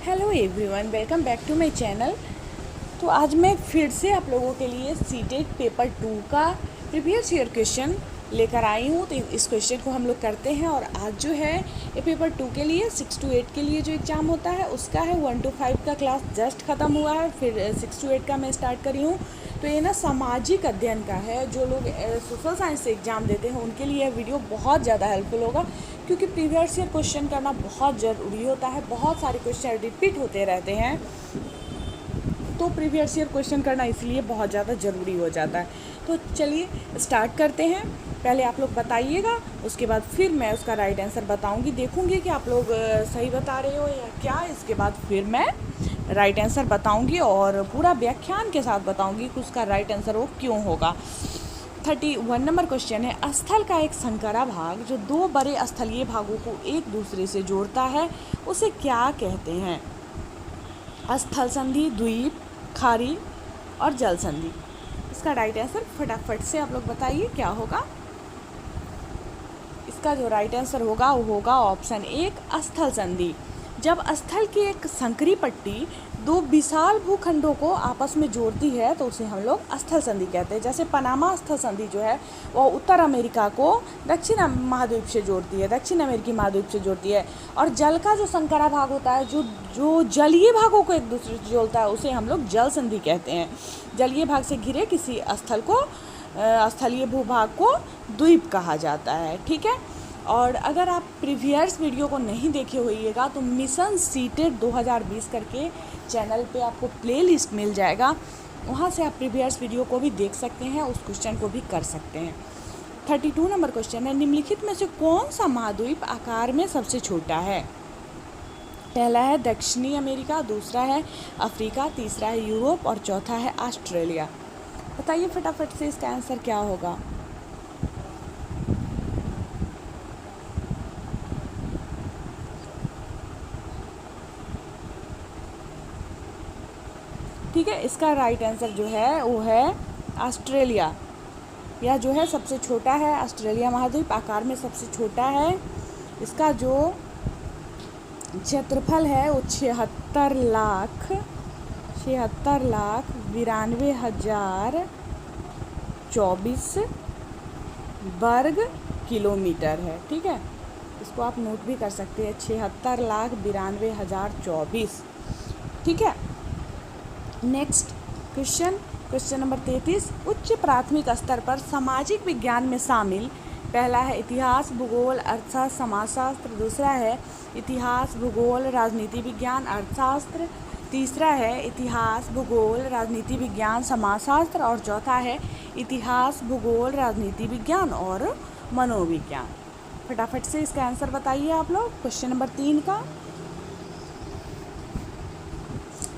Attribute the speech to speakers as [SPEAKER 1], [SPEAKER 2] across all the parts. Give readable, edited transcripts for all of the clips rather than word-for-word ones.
[SPEAKER 1] Hello everyone, welcome back to my channel. तो आज मैं फिर से आप लोगों के लिए सीटेट पेपर 2 का प्रीवियस ईयर क्वेश्चन लेकर आई हूँ। तो इस क्वेश्चन को हम लोग करते हैं। और आज जो है ये पेपर 2 के लिए 6 to 8 के लिए जो एग्ज़ाम होता है उसका है। 1 to 5 का क्लास जस्ट ख़त्म हुआ है, फिर 6 to 8 का मैं स्टार्ट करी हूँ। तो ये ना सामाजिक अध्ययन का है। जो लोग सोशल साइंस से एग्ज़ाम देते हैं उनके लिए यह वीडियो बहुत ज़्यादा हेल्पफुल होगा, क्योंकि प्रीवियस ईयर क्वेश्चन करना बहुत ज़रूरी होता है। बहुत सारे क्वेश्चन रिपीट होते रहते हैं, तो प्रीवियस ईयर क्वेश्चन करना इसलिए बहुत ज़्यादा ज़रूरी हो जाता है। तो चलिए स्टार्ट करते हैं। पहले आप लोग बताइएगा, उसके बाद फिर मैं उसका राइट आंसर बताऊंगी। देखूंगी कि आप लोग सही बता रहे हो या क्या। इसके बाद फिर मैं राइट आंसर बताऊंगी और पूरा व्याख्यान के साथ बताऊंगी कि उसका राइट आंसर वो क्यों होगा। 31 नंबर क्वेश्चन है, स्थल का एक संकरा भाग जो दो बड़े स्थलीय भागों को एक दूसरे से जोड़ता है उसे क्या कहते हैं? स्थल संधि, द्वीप, खाड़ी और जल संधि। इसका राइट आंसर फटाफट से आप लोग बताइए क्या होगा। इसका जो राइट आंसर होगा वो होगा ऑप्शन 1, स्थल संधि। जब स्थल की एक संकरी पट्टी दो विशाल भूखंडों को आपस में जोड़ती है तो उसे हम लोग स्थल संधि कहते हैं। जैसे पनामा स्थल संधि जो है वो उत्तर अमेरिका को दक्षिण महाद्वीप से जोड़ती है, दक्षिण अमेरिकी महाद्वीप से जोड़ती है। और जल का जो संकरा भाग होता है, जो जलीय भागों को एक दूसरे से जोड़ता है, उसे हम लोग जल संधि कहते हैं। जलीय भाग से घिरे किसी स्थल को, स्थलीय भूभाग को द्वीप कहा जाता है। ठीक है। और अगर आप प्रीवियस वीडियो को नहीं देखे होइएगा तो मिशन सीटेट 2020 करके चैनल पे आपको प्लेलिस्ट मिल जाएगा, वहाँ से आप प्रीवियस वीडियो को भी देख सकते हैं, उस क्वेश्चन को भी कर सकते हैं। 32 नंबर क्वेश्चन है, निम्नलिखित में से कौन सा महाद्वीप आकार में सबसे छोटा है? पहला है दक्षिणी अमेरिका, दूसरा है अफ्रीका, तीसरा है यूरोप और चौथा है ऑस्ट्रेलिया। बताइए फटाफट से इसका आंसर क्या होगा। ठीक है, इसका राइट आंसर जो है वो है ऑस्ट्रेलिया। यह जो है सबसे छोटा है, ऑस्ट्रेलिया महाद्वीप आकार में सबसे छोटा है। इसका जो क्षेत्रफल है वो 76,92,024 वर्ग किलोमीटर है। ठीक है, इसको आप नोट भी कर सकते हैं, 76,92,024। ठीक है। नेक्स्ट क्वेश्चन नंबर 33, उच्च प्राथमिक स्तर पर सामाजिक विज्ञान में शामिल पहला है इतिहास, भूगोल, अर्थशास्त्र, समाजशास्त्र, दूसरा है इतिहास, भूगोल, राजनीति विज्ञान, अर्थशास्त्र, तीसरा है इतिहास, भूगोल, राजनीति विज्ञान, समाजशास्त्र और चौथा है इतिहास, भूगोल, राजनीति विज्ञान और मनोविज्ञान। फटाफट से इसका आंसर बताइए आप लोग क्वेश्चन नंबर 3 का।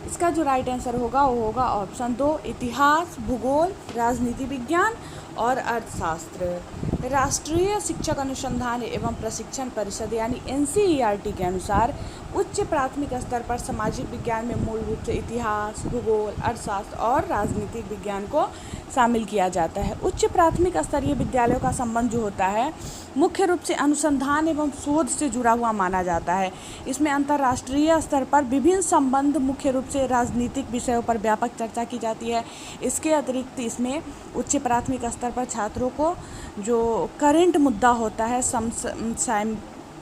[SPEAKER 1] इसका जो राइट आंसर होगा वो होगा ऑप्शन 2, इतिहास, भूगोल, राजनीति विज्ञान और अर्थशास्त्र। राष्ट्रीय शिक्षक अनुसंधान एवं प्रशिक्षण परिषद यानी NCERT के अनुसार उच्च प्राथमिक स्तर पर सामाजिक विज्ञान में मूल रूप से इतिहास, भूगोल, अर्थशास्त्र और राजनीतिक विज्ञान को शामिल किया जाता है। उच्च प्राथमिक स्तरीय विद्यालयों का संबंध जो होता है मुख्य रूप से अनुसंधान एवं शोध से जुड़ा हुआ माना जाता है। इसमें अंतर्राष्ट्रीय स्तर पर विभिन्न संबंध, मुख्य रूप से राजनीतिक विषयों पर व्यापक चर्चा की जाती है। इसके अतिरिक्त इसमें उच्च प्राथमिक स्तर पर छात्रों को जो करंट मुद्दा होता है,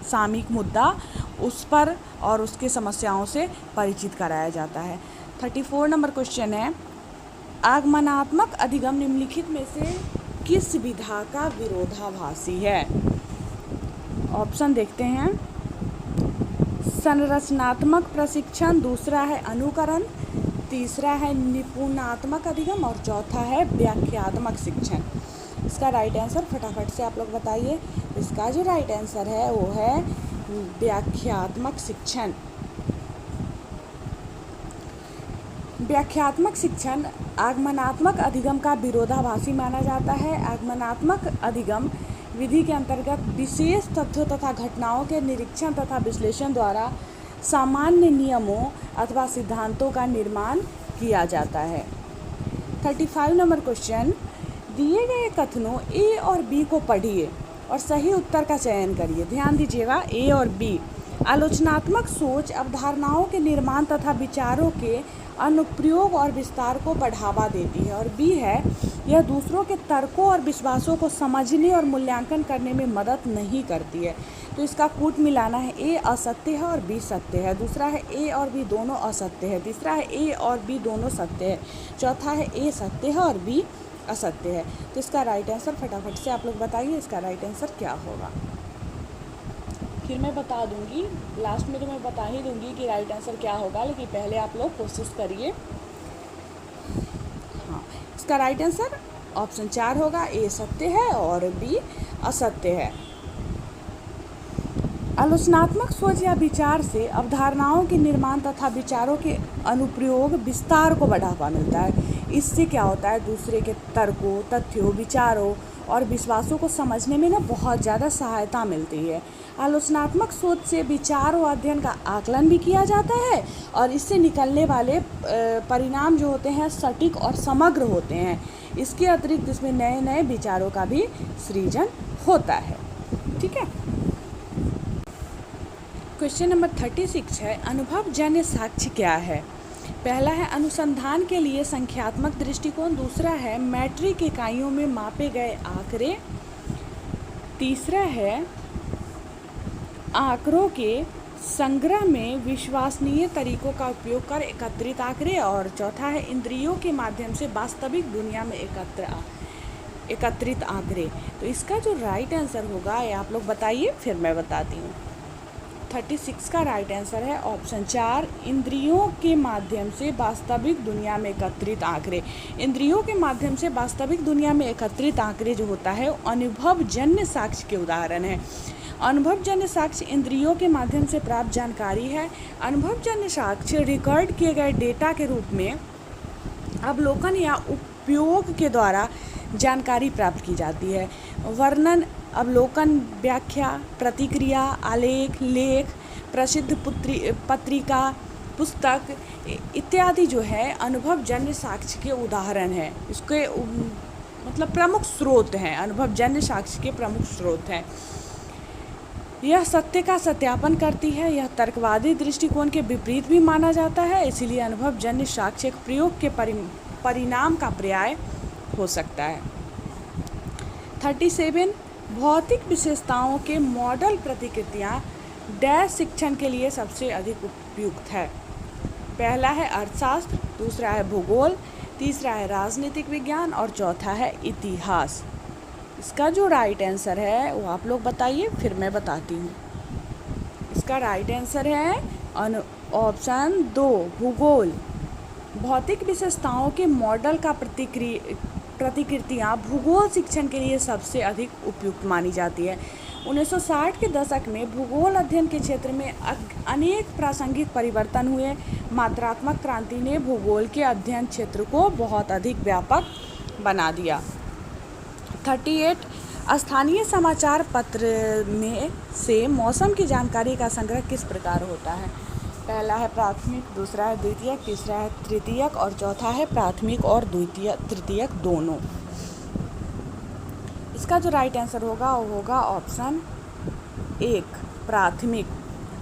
[SPEAKER 1] सामयिक मुद्दा, उस पर और उसके समस्याओं से परिचित कराया जाता है। 34 नंबर क्वेश्चन है, आगमनात्मक अधिगम निम्नलिखित में से किस विधा का विरोधाभासी है? ऑप्शन देखते हैं, संरचनात्मक प्रशिक्षण, दूसरा है अनुकरण, तीसरा है निपुणात्मक अधिगम और चौथा है व्याख्यात्मक शिक्षण। इसका राइट आंसर फटाफट से आप लोग बताइए। इसका जो राइट आंसर है वो है व्याख्यात्मक शिक्षण। व्याख्यात्मक शिक्षण आगमनात्मक अधिगम का विरोधाभासी माना जाता है। आगमनात्मक अधिगम विधि के अंतर्गत विशेष तथ्यों तथा घटनाओं के निरीक्षण तथा विश्लेषण द्वारा सामान्य नियमों अथवा सिद्धांतों का निर्माण किया जाता है। 35 नंबर क्वेश्चन, दिए गए कथनों A और B को पढ़िए और सही उत्तर का चयन करिए। ध्यान दीजिएगा, A और B आलोचनात्मक सोच अवधारणाओं के निर्माण तथा विचारों के अनुप्रयोग और विस्तार को बढ़ावा देती है। और बी है, यह दूसरों के तर्कों और विश्वासों को समझने और मूल्यांकन करने में मदद नहीं करती है। तो इसका कूट मिलाना है, ए असत्य है और बी सत्य है। दूसरा है ए और बी दोनों असत्य है। तीसरा है ए और बी दोनों सत्य है। चौथा है ए सत्य है और बी असत्य है। तो इसका राइट आंसर फटाफट से आप लोग बताइए, इसका राइट आंसर क्या होगा। फिर मैं बता दूंगी, लास्ट में तो मैं बता ही दूंगी कि राइट आंसर क्या होगा, लेकिन पहले आप लोग कोशिश करिए। हाँ, इसका राइट आंसर ऑप्शन 4 होगा, ए सत्य है और बी असत्य है। आलोचनात्मक सोच या विचार से अवधारणाओं के निर्माण तथा विचारों के अनुप्रयोग विस्तार को बढ़ावा मिलता है। इससे क्या होता है, दूसरे के तर्कों, तथ्यों, विचारों और विश्वासों को समझने में ना बहुत ज़्यादा सहायता मिलती है। आलोचनात्मक सोच से विचार और अध्ययन का आकलन भी किया जाता है और इससे निकलने वाले परिणाम जो होते हैं सटीक और समग्र होते हैं। इसके अतिरिक्त इसमें नए नए विचारों का भी सृजन होता है। ठीक है। क्वेश्चन नंबर 36 है, अनुभवजन्य साक्ष्य क्या है। पहला है अनुसंधान के लिए संख्यात्मक दृष्टिकोण। दूसरा है मैट्रिक इकाइयों में मापे गए आंकड़े। तीसरा है आंकड़ों के संग्रह में विश्वसनीय तरीकों का उपयोग कर एकत्रित आंकड़े। और चौथा है इंद्रियों के माध्यम से वास्तविक दुनिया में एकत्रित आंकड़े। तो इसका जो राइट आंसर होगा ये आप लोग बताइए, फिर मैं बताती हूँ। 36 का राइट आंसर है ऑप्शन 4, इंद्रियों के माध्यम से वास्तविक दुनिया में एकत्रित आंकड़े। इंद्रियों के माध्यम से वास्तविक दुनिया में एकत्रित आंकड़े जो होता है अनुभवजन्य साक्ष्य के उदाहरण है। अनुभवजन्य साक्ष्य इंद्रियों के माध्यम से प्राप्त जानकारी है। अनुभवजन्य साक्ष्य रिकॉर्ड किए गए डेटा के रूप में अवलोकन या उपयोग के द्वारा जानकारी प्राप्त की जाती है। वर्णन, अवलोकन, व्याख्या, प्रतिक्रिया, आलेख, लेख, प्रसिद्ध पत्रिका, पुस्तक इत्यादि जो है अनुभवजन्य साक्ष्य के उदाहरण है। इसके मतलब प्रमुख स्रोत हैं, अनुभवजन्य साक्ष्य के प्रमुख स्रोत हैं। यह सत्य का सत्यापन करती है। यह तर्कवादी दृष्टिकोण के विपरीत भी माना जाता है, इसीलिए अनुभवजन्य साक्ष्य एक प्रयोग के परिणाम का पर्याय हो सकता है। 37 भौतिक विशेषताओं के मॉडल प्रतिकृतियाँ डैश शिक्षण के लिए सबसे अधिक उपयुक्त है। पहला है अर्थशास्त्र, दूसरा है भूगोल, तीसरा है राजनीतिक विज्ञान और चौथा है इतिहास। इसका जो राइट आंसर है वो आप लोग बताइए, फिर मैं बताती हूँ। इसका राइट आंसर है ऑप्शन 2 भूगोल। भौतिक विशेषताओं के मॉडल का प्रतिकृतियाँ भूगोल शिक्षण के लिए सबसे अधिक उपयुक्त मानी जाती है। 1960 के दशक में भूगोल अध्ययन के क्षेत्र में अनेक प्रासंगिक परिवर्तन हुए। मात्रात्मक क्रांति ने भूगोल के अध्ययन क्षेत्र को बहुत अधिक व्यापक बना दिया। 38 स्थानीय समाचार पत्र में से मौसम की जानकारी का संग्रह किस प्रकार होता है। पहला है प्राथमिक, दूसरा है द्वितीयक, तीसरा है तृतीयक और चौथा है प्राथमिक और तृतीयक दोनों। इसका जो राइट आंसर होगा वो होगा ऑप्शन 1 प्राथमिक।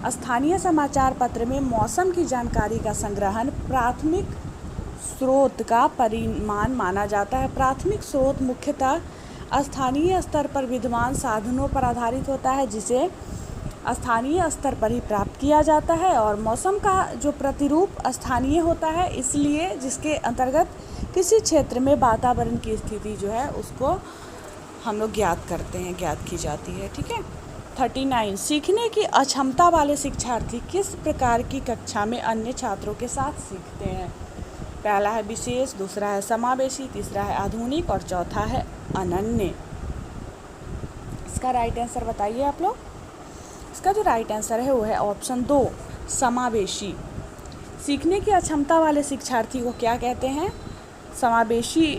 [SPEAKER 1] स्थानीय समाचार पत्र में मौसम की जानकारी का संग्रहण प्राथमिक स्रोत का परिमाण माना जाता है। प्राथमिक स्रोत मुख्यतः स्थानीय स्तर पर विद्यमान साधनों पर आधारित होता है, जिसे स्थानीय स्तर पर ही प्राप्त किया जाता है। और मौसम का जो प्रतिरूप स्थानीय होता है, इसलिए जिसके अंतर्गत किसी क्षेत्र में वातावरण की स्थिति जो है उसको हम लोग ज्ञात करते हैं, ज्ञात की जाती है। ठीक है। 39 सीखने की अक्षमता वाले शिक्षार्थी किस प्रकार की कक्षा में अन्य छात्रों के साथ सीखते हैं। पहला है विशेष, दूसरा है समावेशी, तीसरा है आधुनिक और चौथा है अनन्य। इसका राइट आंसर बताइए आप लोग। इसका जो राइट आंसर है वो है ऑप्शन 2 समावेशी। सीखने की अक्षमता वाले शिक्षार्थी को क्या कहते हैं, समावेशी,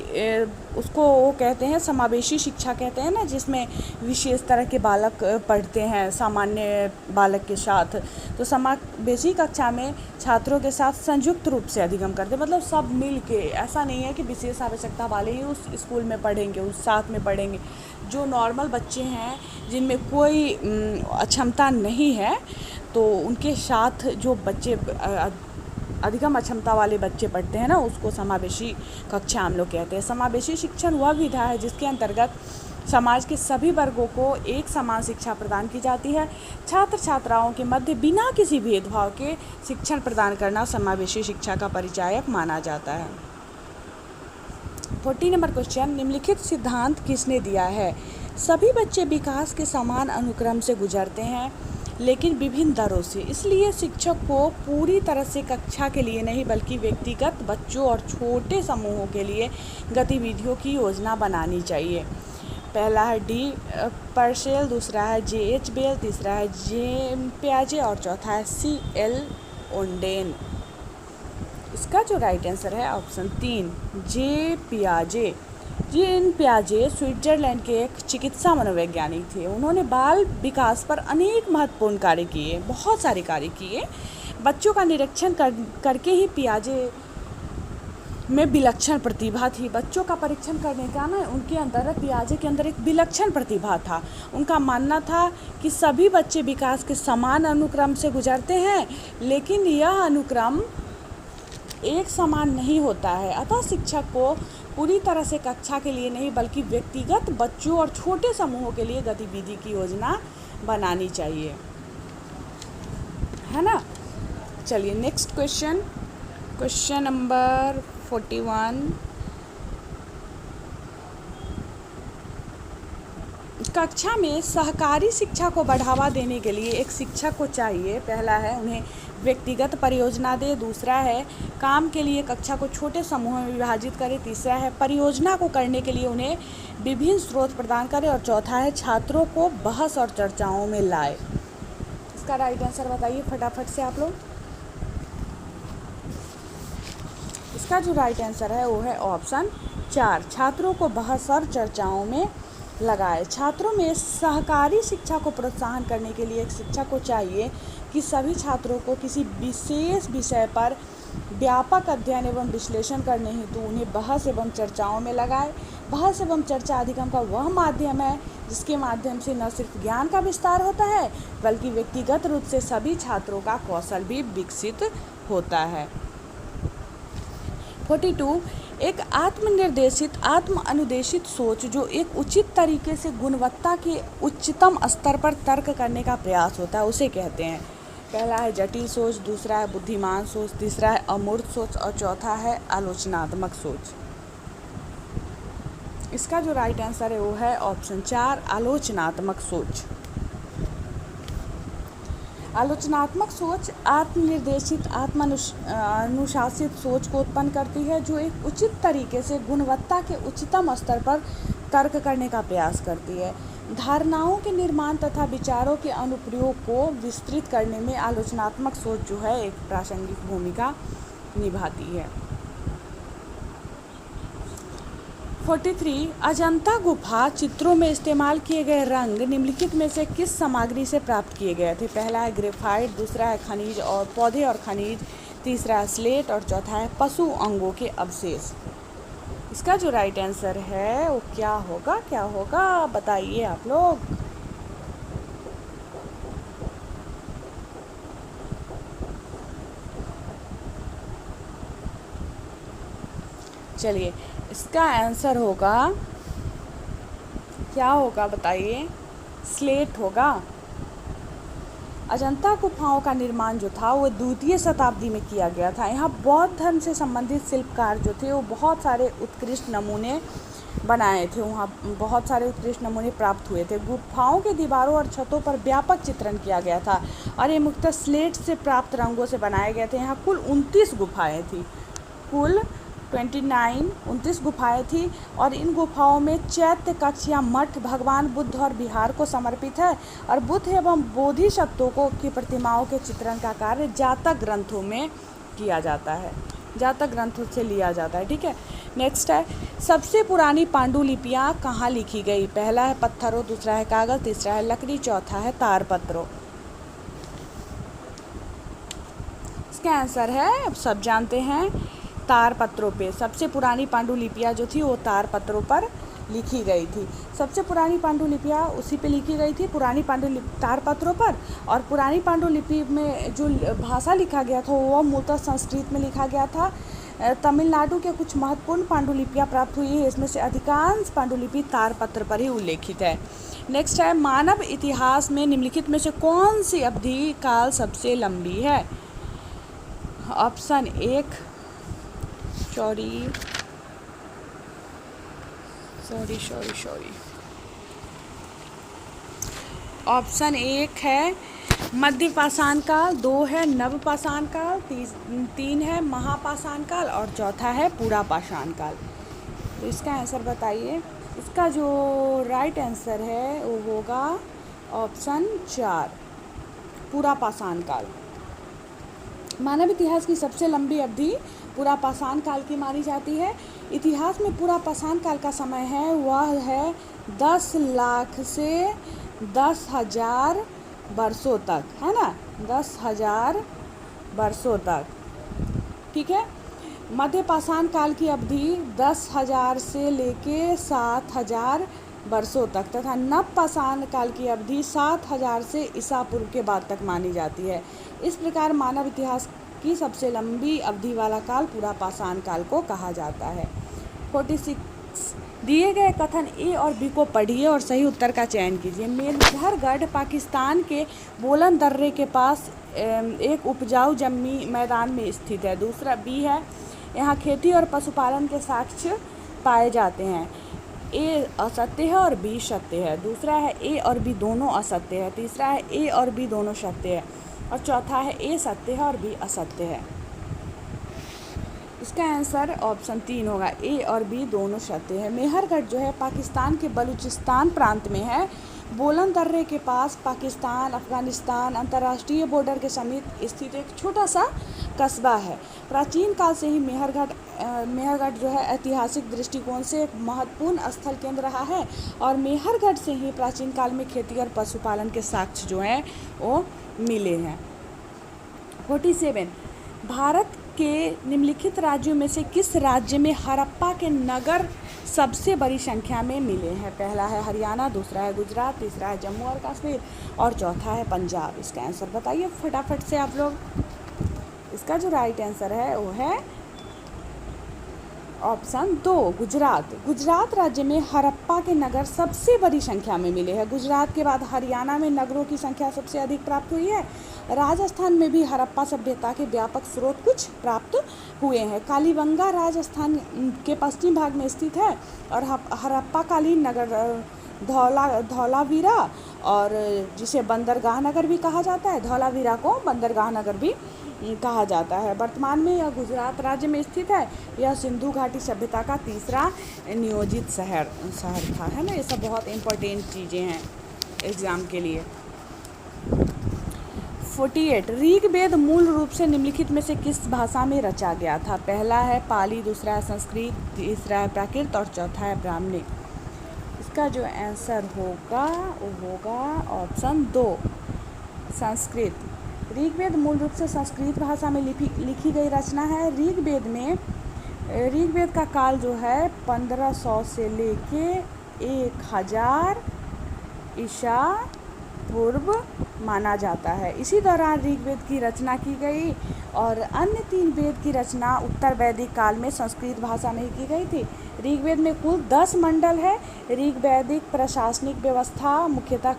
[SPEAKER 1] उसको वो कहते हैं समावेशी शिक्षा कहते हैं ना, जिसमें विशेष तरह के बालक पढ़ते हैं सामान्य बालक के साथ। तो समावेशी कक्षा में छात्रों के साथ संयुक्त रूप से अधिगम करते हैं, मतलब सब मिल के। ऐसा नहीं है कि विशेष आवश्यकता वाले ही उस स्कूल में पढ़ेंगे, उस साथ में पढ़ेंगे। जो नॉर्मल बच्चे हैं जिनमें कोई अक्षमता नहीं है, तो उनके साथ जो बच्चे अधिगम अक्षमता वाले बच्चे पढ़ते हैं ना, उसको समावेशी कक्षा हम लोग कहते हैं। समावेशी शिक्षण वह विधा है जिसके अंतर्गत समाज के सभी वर्गों को एक समान शिक्षा प्रदान की जाती है। छात्र छात्राओं के मध्य बिना किसी भेदभाव के शिक्षण प्रदान करना समावेशी शिक्षा का परिचायक माना जाता है। 40 नंबर क्वेश्चन, निम्नलिखित सिद्धांत किसने दिया है? सभी बच्चे विकास के समान अनुक्रम से गुजरते हैं, लेकिन विभिन्न दरों से। इसलिए शिक्षक को पूरी तरह से कक्षा के लिए नहीं बल्कि व्यक्तिगत बच्चों और छोटे समूहों के लिए गतिविधियों की योजना बनानी चाहिए। पहला है डी पर्सेल, दूसरा है J.H. बेल, तीसरा है जे पियाजे और चौथा है C.L. ओंडेन। इसका जो राइट आंसर है ऑप्शन 3 जे पियाजे। जीन पियाजे स्विट्जरलैंड के एक चिकित्सा मनोवैज्ञानिक थे। उन्होंने बाल विकास पर अनेक महत्वपूर्ण कार्य किए, बहुत सारे कार्य किए। बच्चों का निरीक्षण करके ही पियाजे में विलक्षण प्रतिभा थी। बच्चों का परीक्षण करने का ना उनके अंदर, पियाजे के अंदर एक विलक्षण प्रतिभा था। उनका मानना था कि सभी बच्चे विकास के समान अनुक्रम से गुजरते हैं, लेकिन यह अनुक्रम एक समान नहीं होता है। अतः शिक्षक को पूरी तरह से कक्षा के लिए नहीं बल्कि व्यक्तिगत बच्चों और छोटे समूहों के लिए गतिविधि की योजना बनानी चाहिए, है ना। चलिए नेक्स्ट क्वेश्चन, क्वेश्चन नंबर 41। कक्षा में सहकारी शिक्षा को बढ़ावा देने के लिए एक शिक्षक को चाहिए। पहला है उन्हें व्यक्तिगत परियोजना दे, दूसरा है काम के लिए कक्षा को छोटे समूहों में विभाजित करे, तीसरा है परियोजना को करने के लिए उन्हें विभिन्न स्रोत प्रदान करे और चौथा है छात्रों को बहस और चर्चाओं में लाए। इसका राइट आंसर बताइए फटाफट से आप लोग। इसका जो राइट आंसर है वो है ऑप्शन 4, छात्रों को बहस और चर्चाओं में लगाए। छात्रों में सहकारी शिक्षा को प्रोत्साहन करने के लिए एक शिक्षक को चाहिए कि सभी छात्रों को किसी विशेष विषय पर व्यापक अध्ययन एवं विश्लेषण करने हेतु उन्हें बहस एवं चर्चाओं में लगाए। बहस एवं चर्चा अधिगम का वह माध्यम है जिसके माध्यम से न सिर्फ ज्ञान का विस्तार होता है बल्कि व्यक्तिगत रूप से सभी छात्रों का कौशल भी विकसित होता है। 42, एक आत्मनिर्देशित आत्म अनुदेशित सोच जो एक उचित तरीके से गुणवत्ता के उच्चतम स्तर पर तर्क करने का प्रयास होता है उसे कहते हैं। पहला है जटिल सोच, दूसरा है बुद्धिमान सोच, तीसरा है अमूर्त सोच और चौथा है आलोचनात्मक सोच। इसका जो राइट आंसर है वो है ऑप्शन 4, आलोचनात्मक सोच। आलोचनात्मक सोच आत्मनिर्देशित अनुशासित सोच को उत्पन्न करती है जो एक उचित तरीके से गुणवत्ता के उच्चतम स्तर पर तर्क करने का प्रयास करती है। धारणाओं के निर्माण तथा विचारों के अनुप्रयोग को विस्तृत करने में आलोचनात्मक सोच जो है एक प्रासंगिक भूमिका निभाती है। 43, अजंता गुफा चित्रों में इस्तेमाल किए गए रंग निम्नलिखित में से किस सामग्री से प्राप्त किए गए थे? पहला है ग्रेफाइट, दूसरा है खनिज और पौधे और खनिज, तीसरा है स्लेट और चौथा है पशु अंगों के अवशेष। इसका जो राइट आंसर है वो क्या होगा बताइए आप लोग। चलिए इसका आंसर होगा, क्या होगा बताइए? स्लेट होगा। अजंता गुफाओं का निर्माण जो था वो 2वीं शताब्दी में किया गया था। यहाँ बौद्ध धर्म से संबंधित शिल्पकार जो थे वो बहुत सारे उत्कृष्ट नमूने बनाए थे, वहाँ बहुत सारे उत्कृष्ट नमूने प्राप्त हुए थे। गुफाओं के दीवारों और छतों पर व्यापक चित्रण किया गया था और ये मुख्यतः स्लेट से प्राप्त रंगों से बनाए गए थे। यहाँ कुल 29 गुफाएँ थी, कुल 29 गुफाएँ थी और इन गुफाओं में चैत्य कक्ष या मठ भगवान बुद्ध और विहार को समर्पित है और बुद्ध एवं बोधिसत्वों की प्रतिमाओं के चित्रण का कार्य जातक ग्रंथों में किया जाता है, जातक ग्रंथों से लिया जाता है। ठीक है, नेक्स्ट है सबसे पुरानी पांडुलिपियाँ कहाँ लिखी गई? पहला है पत्थरों, दूसरा है कागज़, तीसरा है लकड़ी, चौथा है तारपत्रों। इसका आंसर है अब सब जानते हैं तारपत्रों पे। सबसे पुरानी पांडुलिपियाँ जो थी वो तारपत्रों पर लिखी गई थी। सबसे पुरानी पांडुलिपियाँ उसी पे लिखी गई थी, पुरानी पांडुलिपि तारपत्रों पर। और पुरानी पांडुलिपि में जो भाषा लिखा गया था वो मूलतः संस्कृत में लिखा गया था। तमिलनाडु के कुछ महत्वपूर्ण पांडुलिपियाँ प्राप्त हुई है, इसमें से अधिकांश पांडुलिपि तारपत्र पर ही उल्लेखित है। नेक्स्ट है, मानव इतिहास में निम्नलिखित में से कौन सी अवधि काल सबसे लंबी है? ऑप्शन एक ऑप्शन एक है मध्य पाषाण काल, 2 है नव पाषाण काल, 3 है महापाषाण काल और चौथा है पूरा पाषाण काल। तो इसका आंसर बताइए। इसका जो राइट आंसर है वो होगा ऑप्शन 4 पूरा पाषाण काल। मानव इतिहास की सबसे लंबी अवधि पूरा पाषाण काल की मानी जाती है। इतिहास में पूरा पाषाण काल का समय है वह है 10 लाख से 10,000 वर्षों तक, है ना, 10,000 वर्षों तक। ठीक है। मध्य पाषाण काल की अवधि 10,000 से लेके 7,000 वर्षों तक तथा नव पाषाण काल की अवधि 7,000 से ईसा पूर्व के बाद तक मानी जाती है। इस प्रकार मानव इतिहास की सबसे लंबी अवधि वाला काल पूरा पाषाण काल को कहा जाता है। 46 दिए गए कथन ए और बी को पढ़िए और सही उत्तर का चयन कीजिए। मेहरगढ़ पाकिस्तान के बोलन दर्रे के पास एक उपजाऊ जमीनी मैदान में स्थित है। दूसरा बी है, यहाँ खेती और पशुपालन के साक्ष्य पाए जाते हैं। ए असत्य है और बी सत्य है। दूसरा है ए और बी दोनों असत्य है। तीसरा है ए और बी दोनों सत्य है और चौथा है ए सत्य है और बी असत्य है। इसका आंसर ऑप्शन 3 होगा, ए और बी दोनों सत्य है। मेहरगढ़ जो है पाकिस्तान के बलूचिस्तान प्रांत में है। बोलन दर्रे के पास पाकिस्तान अफगानिस्तान अंतर्राष्ट्रीय बॉर्डर के समीप स्थित एक छोटा सा कस्बा है। प्राचीन काल से ही मेहरगढ़ जो है ऐतिहासिक दृष्टिकोण से एक महत्वपूर्ण स्थल केंद्र रहा है और मेहरगढ़ से ही प्राचीन काल में खेती और पशुपालन के साक्ष्य जो हैं वो मिले हैं। 47 भारत के निम्नलिखित राज्यों में से किस राज्य में हड़प्पा के नगर सबसे बड़ी संख्या में मिले हैं? पहला है हरियाणा, दूसरा है गुजरात, तीसरा है जम्मू और कश्मीर और चौथा है पंजाब। इसका आंसर बताइए फटाफट से आप लोग। इसका जो राइट आंसर है वो है ऑप्शन 2 गुजरात। गुजरात राज्य में हड़प्पा के नगर सबसे बड़ी संख्या में मिले हैं। गुजरात के बाद हरियाणा में नगरों की संख्या सबसे अधिक प्राप्त हुई है। राजस्थान में भी हड़प्पा सभ्यता के व्यापक स्रोत कुछ प्राप्त हुए हैं। कालीबंगा राजस्थान के पश्चिम भाग में स्थित है और हड़प्पा कालीन नगर धौलावीरा और जिसे बंदरगाह नगर भी कहा जाता है, धौलावीरा को बंदरगाह नगर भी कहा जाता है। वर्तमान में यह गुजरात राज्य में स्थित है। यह सिंधु घाटी सभ्यता का तीसरा नियोजित शहर था, है ना। ये सब बहुत इम्पोर्टेंट चीज़ें हैं एग्ज़ाम के लिए। 48 ऋग्वेद मूल रूप से निम्नलिखित में से किस भाषा में रचा गया था? पहला है पाली, दूसरा है संस्कृत, तीसरा है प्राकृत और चौथा है ब्राह्मणी। इसका जो आंसर होगा वो होगा ऑप्शन 2 संस्कृत। ऋग्वेद मूल रूप से संस्कृत भाषा में लिखी गई रचना है। ऋग्वेद का काल जो है 1500 से लेके 1000 ईसा पूर्व माना जाता है। इसी दौरान ऋग्वेद की रचना की गई और अन्य 3 वेद की रचना उत्तर वैदिक काल में संस्कृत भाषा में ही की गई थी। ऋग्वेद में कुल 10 मंडल है। ऋग्वैदिक प्रशासनिक व्यवस्था मुख्यतः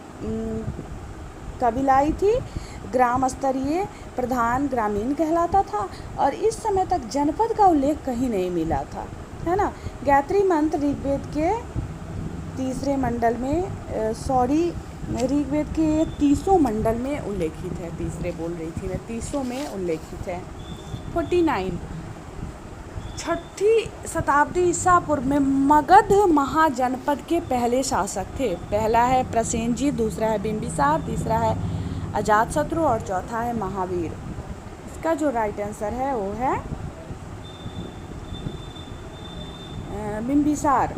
[SPEAKER 1] कबीलाई थी। ग्राम स्तरीय प्रधान ग्रामीण कहलाता था और इस समय तक जनपद का उल्लेख कहीं नहीं मिला था, है ना। गायत्री मंत्र ऋग्वेद के तीसरे मंडल में ऋग्वेद के 30 मंडल में उल्लेखित है। तीसरे बोल रही थी मैं, 30 में उल्लेखित है। 49 छठी शताब्दी ईसा पूर्व में मगध महाजनपद के पहले शासक थे। पहला है प्रसेनजीत, दूसरा है बिंबिसार, तीसरा है अजातशत्रु और चौथा है महावीर। इसका जो राइट आंसर है वो है बिंबिसार।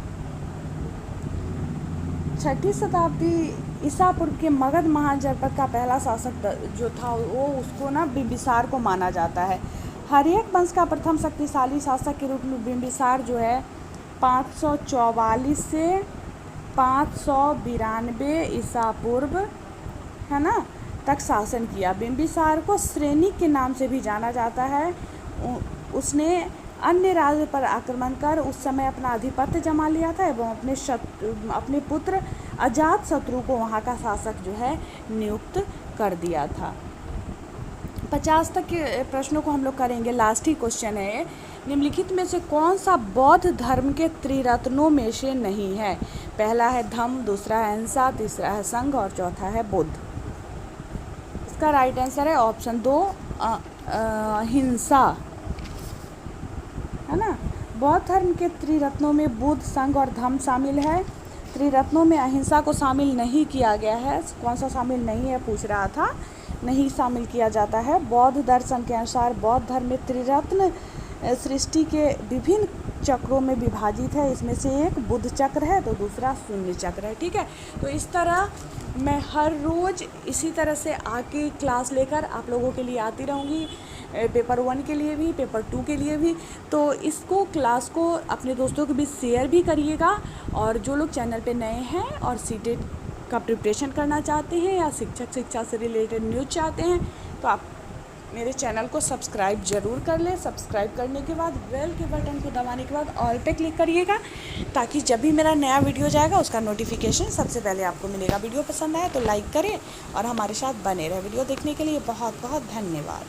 [SPEAKER 1] छठी शताब्दी ईसा पूर्व के मगध महाजनपद का पहला शासक जो था वो उसको ना बिंबिसार को माना जाता है। हर्यक वंश का प्रथम शक्तिशाली शासक के रूप में बिंबिसार जो है 544 से 592 ईसा पूर्व, है ना, तक शासन किया। बिंबिसार को श्रेणी के नाम से भी जाना जाता है। उसने अन्य राज्य पर आक्रमण कर उस समय अपना आधिपत्य जमा लिया था एवं अपने पुत्र अजातशत्रु को वहाँ का शासक जो है नियुक्त कर दिया था। 50 तक के प्रश्नों को हम लोग करेंगे। लास्ट ही क्वेश्चन है, निम्नलिखित में से कौन सा बौद्ध धर्म के त्रिरत्नों में से नहीं है? पहला है धम्म, दूसरा है अहिंसा, तीसरा है संघ और चौथा है बुद्ध। इसका राइट आंसर है ऑप्शन 2 अहिंसा, है ना। बौद्ध धर्म के त्रिरत्नों में बुद्ध, संघ और धम्म शामिल है। त्रिरत्नों में अहिंसा को शामिल नहीं किया गया है। कौन सा शामिल नहीं है पूछ रहा था, नहीं शामिल किया जाता है। बौद्ध दर्शन के अनुसार बौद्ध धर्म में त्रिरत्न सृष्टि के विभिन्न चक्रों में विभाजित है। इसमें से एक बुद्ध चक्र है तो दूसरा शून्य चक्र है, ठीक है। तो इस तरह मैं हर रोज़ इसी तरह से आके क्लास लेकर आप लोगों के लिए आती रहूँगी, पेपर 1 के लिए भी, पेपर 2 के लिए भी। तो इसको क्लास को अपने दोस्तों के बीच शेयर भी करिएगा। और जो लोग चैनल पे नए हैं और सीटेट का प्रिपरेशन करना चाहते हैं या शिक्षा से रिलेटेड न्यूज़ चाहते हैं तो आप मेरे चैनल को सब्सक्राइब ज़रूर कर लें। सब्सक्राइब करने के बाद बेल के बटन को दबाने के बाद ऑल पे क्लिक करिएगा, ताकि जब भी मेरा नया वीडियो जाएगा उसका नोटिफिकेशन सबसे पहले आपको मिलेगा। वीडियो पसंद आए तो लाइक करें और हमारे साथ बने रहें। वीडियो देखने के लिए बहुत बहुत धन्यवाद।